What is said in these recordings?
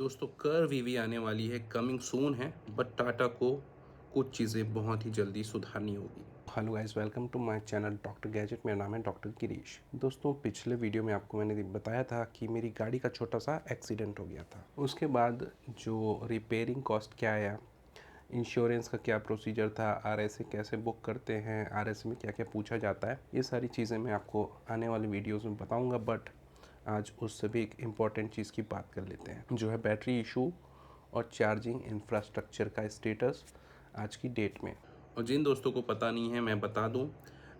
दोस्तों Curvv EV आने वाली है, कमिंग सून है, बट टाटा को कुछ चीज़ें बहुत ही जल्दी सुधारनी होगी। Hello guys, welcome to my channel doctor gadget. मेरा नाम है डॉक्टर गिरीश। दोस्तों पिछले वीडियो में आपको मैंने बताया था कि मेरी गाड़ी का छोटा सा एक्सीडेंट हो गया था। उसके बाद जो रिपेयरिंग कॉस्ट क्या आया, इंश्योरेंस का क्या प्रोसीजर था, आरएसए कैसे बुक करते हैं, आरएसए में क्या क्या पूछा जाता है, ये सारी चीज़ें मैं आपको आने वाले वीडियोज़ में बताऊँगा। बट आज उससे भी एक इम्पॉर्टेंट चीज़ की बात कर लेते हैं, जो है बैटरी इशू और चार्जिंग इंफ्रास्ट्रक्चर का स्टेटस आज की डेट में। और जिन दोस्तों को पता नहीं है मैं बता दूं,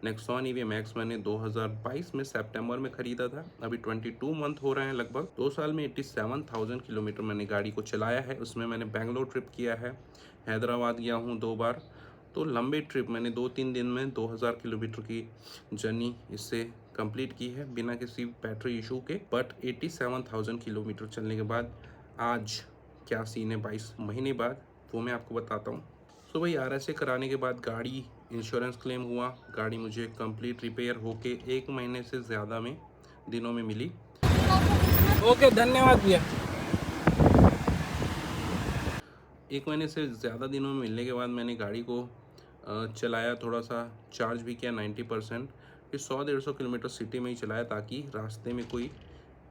नेक्सॉन ईवी मैक्स मैंने 2022 में सितंबर में ख़रीदा था। अभी 22 मंथ हो रहे हैं, लगभग 2 साल में 87,000 किलोमीटर मैंने गाड़ी को चलाया है। उसमें मैंने बेंगलोर ट्रिप किया है, हैदराबाद गया हूँ 2 बार। तो लंबे ट्रिप मैंने 2-3 दिन में 2000 किलोमीटर की जर्नी इससे कंप्लीट की है बिना किसी बैटरी इशू के। बट 87,000 किलोमीटर चलने के बाद आज क्या सीन है 22 महीने बाद, वो मैं आपको बताता हूँ। सो भाई, आरएसए कराने के बाद गाड़ी इंश्योरेंस क्लेम हुआ। गाड़ी मुझे कंप्लीट रिपेयर होके 1 महीने से ज़्यादा में दिनों में मिली। ओके, धन्यवाद भैया। 1 महीने से ज़्यादा दिनों में मिलने के बाद मैंने गाड़ी को चलाया, थोड़ा सा चार्ज भी किया 90%। फिर 100-150 किलोमीटर सिटी में ही चलाया ताकि रास्ते में कोई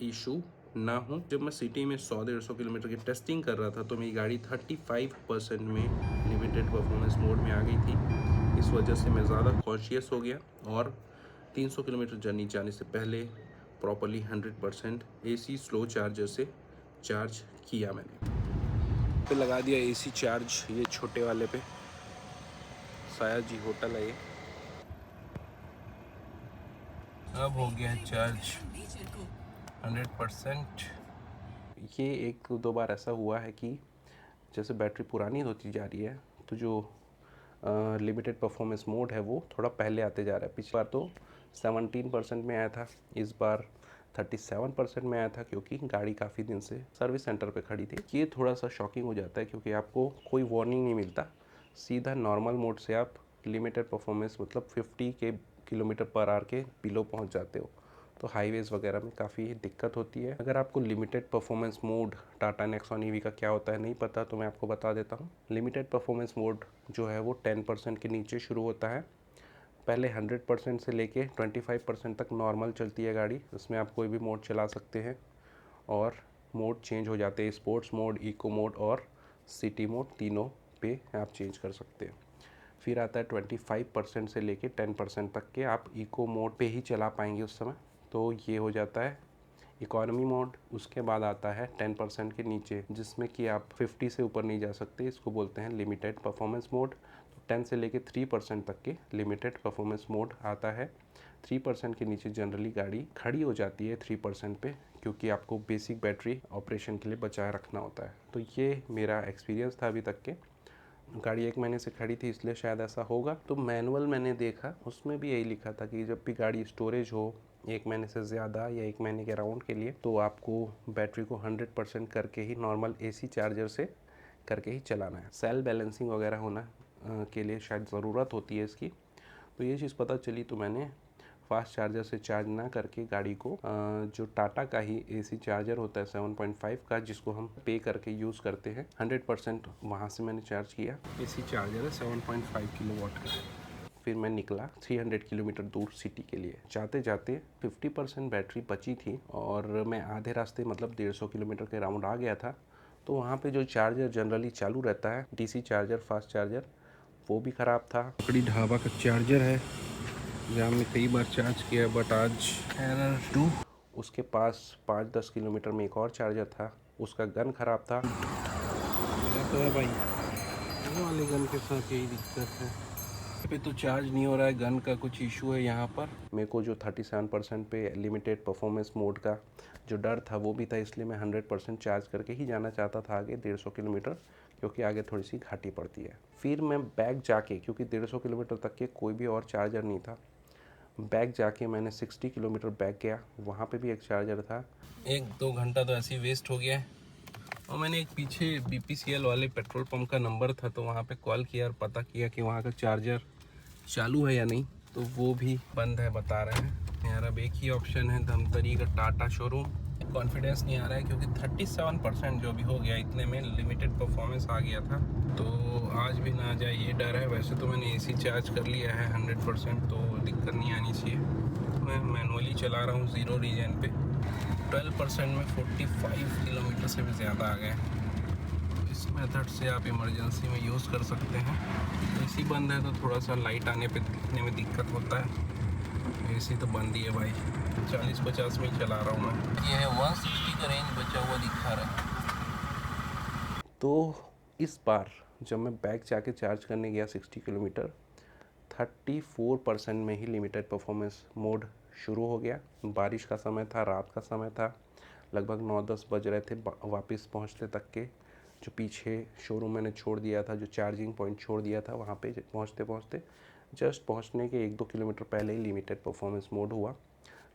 इशू ना हो। जब मैं सिटी में 100-150 किलोमीटर की टेस्टिंग कर रहा था तो मेरी गाड़ी 35% में लिमिटेड परफॉर्मेंस मोड में आ गई थी। इस वजह से मैं ज़्यादा कॉन्शियस हो गया और 300 किलोमीटर जर्नी जाने से पहले प्रॉपरली 100% एसी स्लो चार्जर से चार्ज किया मैंने। पे लगा दिया एसी चार्ज, ये छोटे वाले पे, साया जी होटल है ये। अब हो गया है चार्ज 100%। ये 1-2 बार ऐसा हुआ है कि जैसे बैटरी पुरानी होती जा रही है तो जो लिमिटेड परफॉर्मेंस मोड है वो थोड़ा पहले आते जा रहा है। पिछली बार तो 17% में आया था, इस बार 37% में आया था, क्योंकि गाड़ी काफ़ी दिन से सर्विस सेंटर पे खड़ी थी। ये थोड़ा सा शॉकिंग हो जाता है क्योंकि आपको कोई वार्निंग नहीं मिलता, सीधा नॉर्मल मोड से आप लिमिटेड परफॉर्मेंस मतलब 50 के किलोमीटर पर आवर के बिलो पहुंच जाते हो। तो हाईवेज़ वगैरह में काफ़ी दिक्कत होती है। अगर आपको limited performance mode Tata Nexon EV का क्या होता है नहीं पता तो मैं आपको बता देता हूँ। लिमिटेड परफॉर्मेंस मोड जो है वो 10% के नीचे शुरू होता है। पहले 100% से लेके 25% तक नॉर्मल चलती है गाड़ी, उसमें आप कोई भी मोड चला सकते हैं और मोड चेंज हो जाते हैं। स्पोर्ट्स मोड, इको मोड और सिटी मोड, तीनों पे आप चेंज कर सकते हैं। फिर आता है 25% से लेके 10% तक के, आप इको मोड पे ही चला पाएंगे उस समय, तो ये हो जाता है इकोनॉमी मोड। उसके बाद आता है 10% के नीचे, जिसमें कि आप 50 से ऊपर नहीं जा सकते, इसको बोलते हैं लिमिटेड परफॉर्मेंस मोड। तो 10 से लेके 3% तक के लिमिटेड परफॉर्मेंस मोड आता है। 3% के नीचे जनरली गाड़ी खड़ी हो जाती है 3% पे, क्योंकि आपको बेसिक बैटरी ऑपरेशन के लिए बचाए रखना होता है। तो ये मेरा एक्सपीरियंस था अभी तक के। गाड़ी 1 महीने से खड़ी थी इसलिए शायद ऐसा होगा। तो मैनुअल मैंने देखा, उसमें भी यही लिखा था कि जब भी गाड़ी स्टोरेज हो 1 महीने से ज़्यादा या 1 महीने के अराउंड के लिए, तो आपको बैटरी को 100% करके ही नॉर्मल एसी चार्जर से करके ही चलाना है। सेल बैलेंसिंग वगैरह होना के लिए शायद ज़रूरत होती है इसकी। तो ये चीज़ पता चली तो मैंने फास्ट चार्जर से चार्ज ना करके गाड़ी को जो टाटा का ही एसी चार्जर होता है 7.5 का, जिसको हम पे करके यूज़ करते हैं, 100% वहाँ से मैंने चार्ज किया। एसी चार्जर है 7.5 किलोवाट का। फिर मैं निकला 300 किलोमीटर दूर सिटी के लिए। जाते जाते 50% बैटरी बची थी और मैं आधे रास्ते मतलब 150 किलोमीटर के राउंड आ गया था। तो वहाँ पे जो चार्जर जनरली चालू रहता है, डीसी चार्जर, फास्ट चार्जर, वो भी ख़राब था। लकड़ी ढाबा का चार्जर है जहाँ हमने कई बार चार्ज किया, बट आज एरर 2। उसके पास 5-10 किलोमीटर में एक और चार्जर था, उसका गन ख़राब था। तो है भाई, वो वाले गन के साथ यही दिक्कत है, पे तो चार्ज नहीं हो रहा है, गन का कुछ इशू है यहाँ पर। मेरे को जो 37% पे लिमिटेड परफॉर्मेंस मोड का जो डर था वो भी था, इसलिए मैं 100% चार्ज करके ही जाना चाहता था आगे 150 किलोमीटर, क्योंकि आगे थोड़ी सी घाटी पड़ती है। फिर मैं बैक जाके, क्योंकि 150 किलोमीटर तक के कोई भी और चार्जर नहीं था, बैक जाके मैंने 60 किलोमीटर बैक गया, वहाँ पे भी एक चार्जर था। 1-2 घंटा तो ऐसे ही वेस्ट हो गया है। और मैंने एक पीछे BPCL वाले पेट्रोल पंप का नंबर था तो वहाँ पे कॉल किया और पता किया कि वहाँ का चार्जर चालू है या नहीं, तो वो भी बंद है बता रहे हैं। यार अब एक ही ऑप्शन है, धमतरी का टाटा शोरूम। कॉन्फिडेंस नहीं आ रहा है क्योंकि 37% जो भी हो गया, इतने में लिमिटेड परफॉर्मेंस आ गया था। तो आज भी ना जाए ये डर है। वैसे तो मैंने एसी चार्ज कर लिया है 100%, तो दिक्कत नहीं आनी चाहिए। मैं मैनुअली चला रहा हूँ 0 रीजन पे। 12% में 45 किलोमीटर से भी ज़्यादा आ गए। इस मेथड से आप इमरजेंसी में यूज़ कर सकते हैं। एसी बंद है तो थोड़ा सा लाइट आने पे दिखने में दिक्कत होता है। एसी तो बंद ही है भाई, 40-50 में ही चला रहा हूँ मैं। ये है 160 का रेंज बचा हुआ दिखा रहा है। तो इस बार जब मैं बैक जाके चार्ज करने गया 60 किलोमीटर, 34% में ही लिमिटेड परफॉर्मेंस मोड शुरू हो गया। बारिश का समय था, रात का समय था, लगभग 9-10 बज रहे थे वापस पहुंचते तक के। जो पीछे शोरूम मैंने छोड़ दिया था, जो चार्जिंग पॉइंट छोड़ दिया था, वहाँ पे पहुँचते पहुँचते जस्ट पहुँचने के 1-2 किलोमीटर पहले ही लिमिटेड परफॉर्मेंस मोड हुआ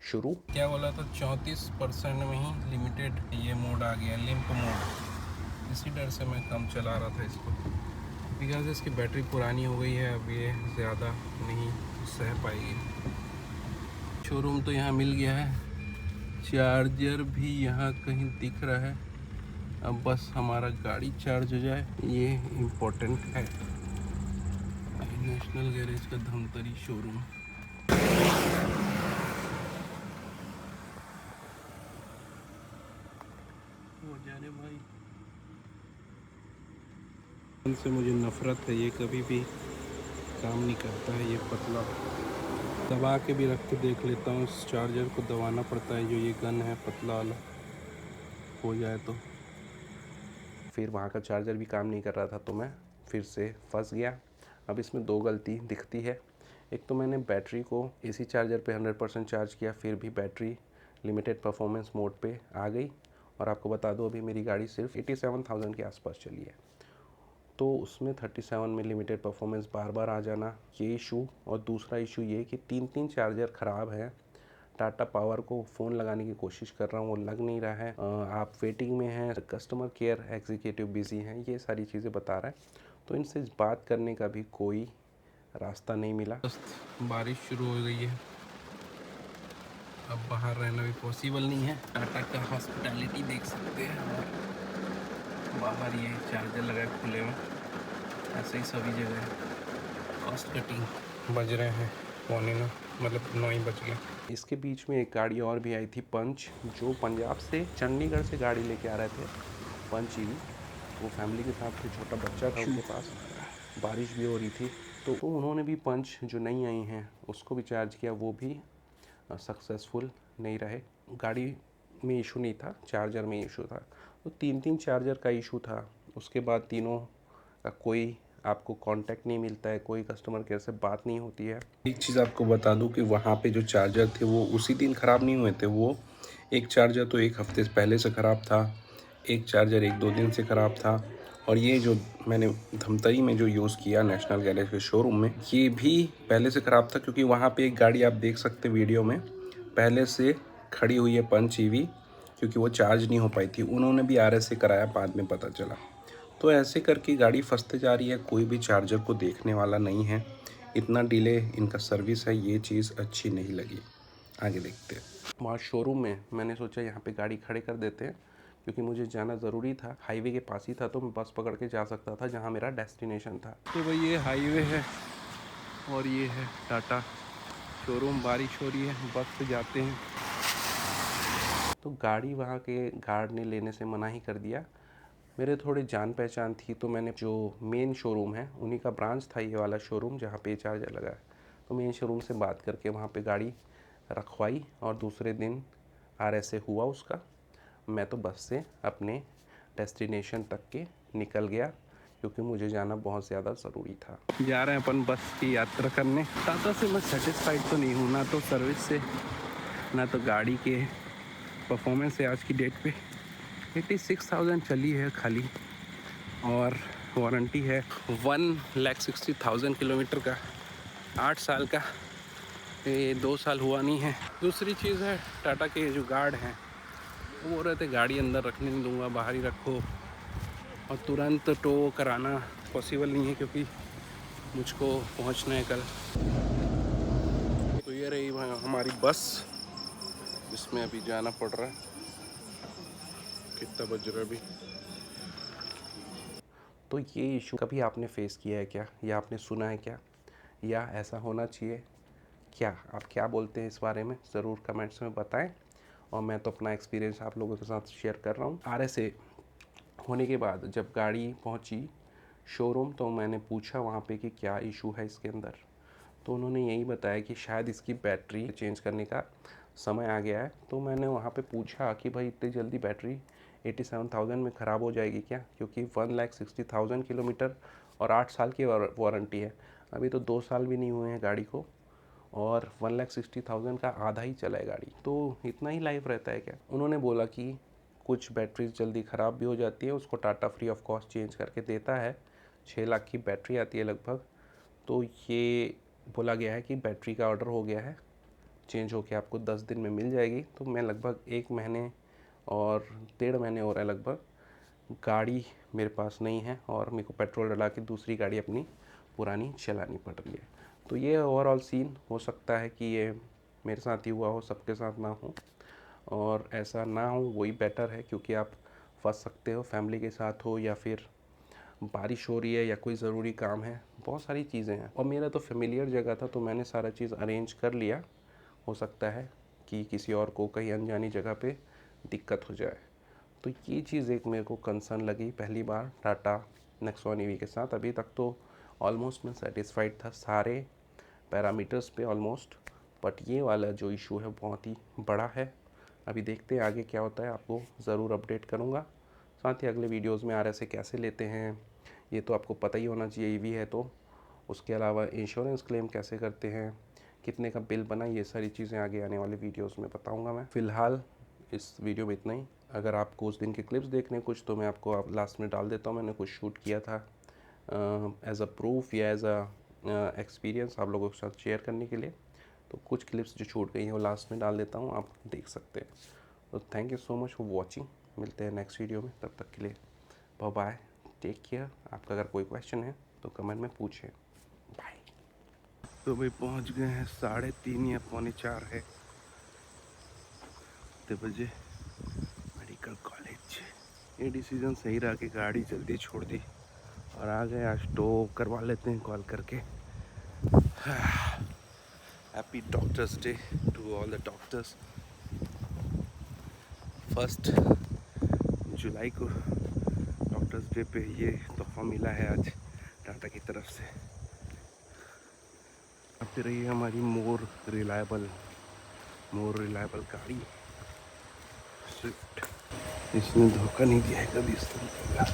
शुरू। क्या बोला था, 34% में ही लिमिटेड ये मोड आ गया, लिम्प मोड। इसी डर से मैं कम चला रहा था इसको, बिकॉज इसकी बैटरी पुरानी हो गई है, अब ये ज़्यादा नहीं सह पाएगी। शोरूम तो यहाँ मिल गया है, चार्जर भी यहाँ कहीं दिख रहा है। अब बस हमारा गाड़ी चार्ज हो जाए, ये इम्पोर्टेंट है। नेशनल गैरेज का धमतरी शोरूम। हो जाने भाई, इनसे मुझे नफरत है, ये कभी भी काम नहीं करता है। ये पतला दबा के भी रख के देख लेता हूँ, इस चार्जर को दबाना पड़ता है। जो ये गन है पतला वाला, हो जाए तो। फिर वहाँ का चार्जर भी काम नहीं कर रहा था, तो मैं फिर से फंस गया। अब इसमें 2 गलती दिखती है। एक तो मैंने बैटरी को एसी चार्जर पे 100% चार्ज किया, फिर भी बैटरी लिमिटेड परफॉर्मेंस मोड पे आ गई। और आपको बता दो, अभी मेरी गाड़ी सिर्फ 87,000 के आसपास चली है, तो उसमें 37 में लिमिटेड परफॉर्मेंस बार बार आ जाना, ये इशू। और दूसरा इशू ये कि 3 चार्जर ख़राब है। टाटा पावर को फ़ोन लगाने की कोशिश कर रहा हूँ, वो लग नहीं रहा है। आप वेटिंग में हैं, कस्टमर केयर एग्जीक्यूटिव बिजी हैं, ये सारी चीज़ें बता रहा है। तो इनसे बात करने का भी कोई रास्ता नहीं मिला। बारिश शुरू हो गई है, अब बाहर रहना भी पॉसिबल नहीं है। टाटा का हॉस्पिटैलिटी देख सकते हैं, बाहर ये चार्जर लगा है खुले में। ऐसे ही सभी जगह है। कॉस्ट कटिंग बज रहे हैं 9:15, मतलब 9 ही बज गए। इसके बीच में एक गाड़ी और भी आई थी, पंच, जो पंजाब से चंडीगढ़ से गाड़ी लेके आ रहे थे, पंच ईवी। वो फैमिली के साथ थे, छोटा बच्चा था उनके पास, बारिश भी हो रही थी, तो उन्होंने भी पंच जो नई आई हैं उसको भी चार्ज किया, वो भी सक्सेसफुल नहीं रहे। गाड़ी में इशू नहीं था, चार्जर में इशू था। तो 3 चार्जर का इशू था। उसके बाद तीनों का कोई आपको कांटेक्ट नहीं मिलता है, कोई कस्टमर केयर से बात नहीं होती है। एक चीज़ आपको बता दूं कि वहाँ पे जो चार्जर थे वो उसी दिन ख़राब नहीं हुए थे। वो एक चार्जर तो 1 हफ्ते पहले से ख़राब था, एक चार्जर 1-2 दिन से ख़राब था, और ये जो मैंने धमतरी में जो यूज़ किया नेशनल गैरेज के शोरूम में, ये भी पहले से ख़राब था। क्योंकि वहाँ पे एक गाड़ी आप देख सकते वीडियो में पहले से खड़ी हुई है, पंच ईवी, क्योंकि वो चार्ज नहीं हो पाई थी। उन्होंने भी RS से कराया, बाद में पता चला। तो ऐसे करके गाड़ी फंसते जा रही है, कोई भी चार्जर को देखने वाला नहीं है। इतना डिले इनका सर्विस है, ये चीज़ अच्छी नहीं लगी। आगे देखते हैं। वहाँ शोरूम में मैंने सोचा यहाँ पे गाड़ी खड़े कर देते हैं, क्योंकि मुझे जाना ज़रूरी था। हाईवे के पास ही था, तो मैं बस पकड़ के जा सकता था जहाँ मेरा डेस्टिनेशन था। तो भाई ये हाईवे है और ये है टाटा शोरूम। बारिश हो रही है, बस से जाते हैं। तो गाड़ी वहाँ के गार्ड ने लेने से मना ही कर दिया। मेरे थोड़ी जान पहचान थी, तो मैंने जो मेन शोरूम है उन्हीं का ब्रांच था ये वाला शोरूम जहाँ पे चार्जर लगा है, तो मेन शोरूम से बात करके वहाँ पे गाड़ी रखवाई, और दूसरे दिन RS से हुआ उसका। मैं तो बस से अपने डेस्टिनेशन तक के निकल गया, क्योंकि मुझे जाना बहुत ज़्यादा ज़रूरी था। जा रहे हैं अपन बस की यात्रा करने। टाटा से मैं सेटिस्फाइड तो नहीं हूँ, ना तो सर्विस से, ना तो गाड़ी के परफॉर्मेंस से। आज की डेट पे 86,000 चली है खाली, और वारंटी है 1,60,000 किलोमीटर का, 8 साल का। ये 2 साल हुआ नहीं है। दूसरी चीज़ है, टाटा के जो गार्ड हैं वो बोल रहे थे गाड़ी अंदर रखने नहीं दूंगा, बाहर ही रखो, और तुरंत टो कराना पॉसिबल नहीं है, क्योंकि मुझको पहुंचना है कल। तो ये रही हमारी बस, जिसमें अभी जाना पड़ रहा है। कितना बज रहा है अभी? तो ये इशू कभी आपने फेस किया है क्या, या आपने सुना है क्या, या ऐसा होना चाहिए क्या? आप क्या बोलते हैं इस बारे में, ज़रूर कमेंट्स में बताएं। और मैं तो अपना एक्सपीरियंस आप लोगों के साथ शेयर कर रहा हूँ। RSA होने के बाद जब गाड़ी पहुँची शोरूम, तो मैंने पूछा वहाँ पे कि क्या इशू है इसके अंदर। तो उन्होंने यही बताया कि शायद इसकी बैटरी चेंज करने का समय आ गया है। तो मैंने वहाँ पे पूछा कि भाई इतनी जल्दी बैटरी 87,000 में ख़राब हो जाएगी क्या, क्योंकि 1,60,000 किलोमीटर और 8 साल की वारंटी है। अभी तो 2 साल भी नहीं हुए हैं गाड़ी को, और 1,60,000 का आधा ही चला है गाड़ी, तो इतना ही लाइफ रहता है क्या? उन्होंने बोला कि कुछ बैटरीज जल्दी ख़राब भी हो जाती है, उसको Tata free of cost change करके देता है। 6 लाख की बैटरी आती है लगभग। तो ये बोला गया है कि बैटरी का ऑर्डर हो गया है, चेंज होके आपको 10 दिन में मिल जाएगी। तो मैं लगभग 1 महीने और 1.5 महीने हो रहा है लगभग, गाड़ी मेरे पास नहीं है, और मेरे को पेट्रोल डला के दूसरी गाड़ी अपनी पुरानी चलानी पड़ रही है। तो ये ओवरऑल सीन हो सकता है कि ये मेरे साथ ही हुआ हो, सबके साथ ना हो, और ऐसा ना हो वही बेटर है, क्योंकि आप फंस सकते हो, फैमिली के साथ हो, या फिर बारिश हो रही है, या कोई ज़रूरी काम है, बहुत सारी चीज़ें हैं। और मेरा तो फेमिलियर जगह था, तो मैंने सारा चीज़ अरेंज कर लिया। हो सकता है कि किसी और को कहीं अनजानी जगह पे दिक्कत हो जाए। तो ये चीज़ एक मेरे को कंसर्न लगी पहली बार टाटा नेक्सॉन ईवी के साथ। अभी तक तो ऑलमोस्ट मैं सेटिस्फाइड था सारे पैरामीटर्स पे ऑलमोस्ट, बट ये वाला जो इशू है बहुत ही बड़ा है। अभी देखते हैं आगे क्या होता है, आपको ज़रूर अपडेट करूँगा। साथ ही अगले वीडियोज़ में RSA कैसे लेते हैं ये तो आपको पता ही होना चाहिए, ईवी है तो। उसके अलावा इंश्योरेंस क्लेम कैसे करते हैं, कितने का बिल बना, ये सारी चीज़ें आगे आने वाले वीडियोस में बताऊंगा मैं। फ़िलहाल इस वीडियो में इतना ही। अगर आपको उस दिन के क्लिप्स देखने कुछ, तो मैं आपको लास्ट में डाल देता हूँ। मैंने कुछ शूट किया था एज अ प्रूफ या एज अ एक्सपीरियंस आप लोगों के साथ शेयर करने के लिए। तो कुछ क्लिप्स जो छूट गई हैं वो लास्ट में डाल देता हूँ, आप देख सकते हैं। तो thank you so much for watching. मिलते हैं नेक्स्ट वीडियो में, तब तक के लिए बाय बाय, टेक केयर। आपका अगर कोई क्वेश्चन है तो कमेंट में पूछें। बाय। तो भाई पहुंच गए हैं 3:30 या 3:45 है, 7 बजे मेडिकल कॉलेज। ये डिसीजन सही रहा कि गाड़ी जल्दी छोड़ दी और आ गए। आज तो करवा लेते हैं कॉल करके। Happy doctors day to all the doctors. 1 जुलाई को डॉक्टर्स डे पे ये तोहफा मिला है आज टाटा की तरफ से। आती रही है हमारी मोर रिलायबल गाड़ी स्विफ्ट। इसने धोखा नहीं दिया है कभी इस तरीके का।